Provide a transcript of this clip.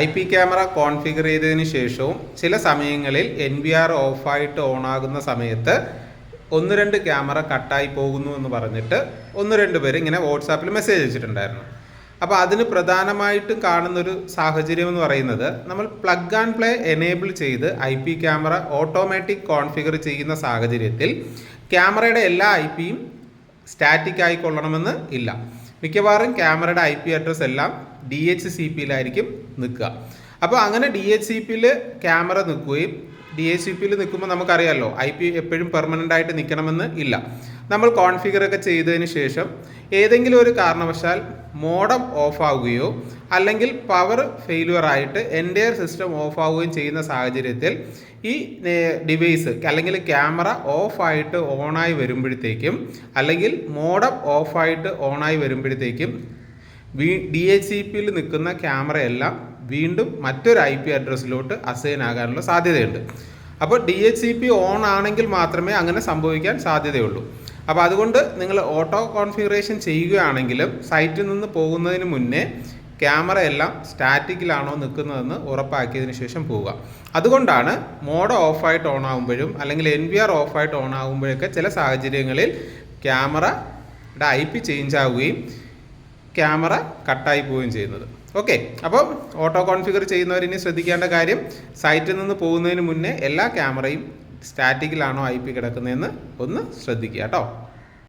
IP camera configure ചെയ്തതിന് ശേഷവും ചില സമയങ്ങളിൽ NVR ഓഫായിട്ട് ഓണാകുന്ന സമയത്ത് 1-2 ക്യാമറ കട്ടായി പോകുന്നു എന്ന് പറഞ്ഞിട്ട് 1-2 പേര് ഇങ്ങനെ വാട്സാപ്പിൽ മെസ്സേജ് അയച്ചിട്ടുണ്ടായിരുന്നു. അപ്പോൾ അതിന് പ്രധാനമായിട്ടും കാണുന്നൊരു സാഹചര്യം എന്ന് പറയുന്നത് നമ്മൾ പ്ലഗ് ആൻഡ് പ്ലേ എനേബിൾ ചെയ്ത് IP ക്യാമറ ഓട്ടോമാറ്റിക് കോൺഫിഗർ ചെയ്യുന്ന സാഹചര്യത്തിൽ ക്യാമറയുടെ എല്ലാ IPയും സ്റ്റാറ്റിക് ആയിക്കൊള്ളണമെന്ന് ഇല്ല. മിക്കവാറും ക്യാമറയുടെ IP അഡ്രസ്സ് എല്ലാം DHCPയിലായിരിക്കും നിൽക്കുക. അപ്പോൾ അങ്ങനെ DHCPയിൽ ക്യാമറ നിൽക്കുകയും DHCPയിൽ നിൽക്കുമ്പോൾ നമുക്കറിയാമല്ലോ IP എപ്പോഴും പെർമനൻ്റ് ആയിട്ട് നിൽക്കണമെന്ന് ഇല്ല. നമ്മൾ കോൺഫിഗറൊക്കെ ചെയ്തതിന് ശേഷം ഏതെങ്കിലും ഒരു കാരണവശാൽ മോഡം ഓഫ് ആവുകയോ അല്ലെങ്കിൽ പവർ ഫെയിലുവർ ആയിട്ട് എൻ്റയർ സിസ്റ്റം ഓഫ് ആവുകയും ചെയ്യുന്ന സാഹചര്യത്തിൽ ഈ ഡിവൈസ് അല്ലെങ്കിൽ ക്യാമറ ഓഫായിട്ട് ഓണായി വരുമ്പോഴത്തേക്കും അല്ലെങ്കിൽ മോഡം ഓഫായിട്ട് ഓണായി വരുമ്പോഴത്തേക്കും DHCPയിൽ നിൽക്കുന്ന ക്യാമറയെല്ലാം വീണ്ടും മറ്റൊരു IP അഡ്രസ്സിലോട്ട് അസൈൻ ആകാനുള്ള സാധ്യതയുണ്ട്. അപ്പോൾ DHCP ഓൺ ആണെങ്കിൽ മാത്രമേ അങ്ങനെ സംഭവിക്കാൻ സാധ്യതയുള്ളൂ. അപ്പോൾ അതുകൊണ്ട് നിങ്ങൾ ഓട്ടോ കോൺഫിഗറേഷൻ ചെയ്യുകയാണെങ്കിലും സൈറ്റിൽ നിന്ന് പോകുന്നതിന് മുന്നേ ക്യാമറ എല്ലാം സ്റ്റാറ്റിക്കിലാണോ നിൽക്കുന്നതെന്ന് ഉറപ്പാക്കിയതിന് ശേഷം പോവുക. അതുകൊണ്ടാണ് മോഡ് ഓഫായിട്ട് ഓൺ ആകുമ്പോഴും അല്ലെങ്കിൽ NVR ഓഫായിട്ട് ഓൺ ആകുമ്പോഴൊക്കെ ചില സാഹചര്യങ്ങളിൽ ക്യാമറയുടെ IP ചേഞ്ച് ആവുകയും ക്യാമറ കട്ടായി പോവുകയും ചെയ്യുന്നത്. ഓക്കെ, അപ്പോൾ ഓട്ടോ കോൺഫിഗർ ചെയ്യുന്നവരിനി ശ്രദ്ധിക്കേണ്ട കാര്യം സൈറ്റിൽ നിന്ന് പോകുന്നതിന് മുന്നേ എല്ലാ ക്യാമറയും സ്റ്റാറ്റിക്കിലാണോ IP കിടക്കുന്നതെന്ന് ഒന്ന് ശ്രദ്ധിക്കുക കേട്ടോ.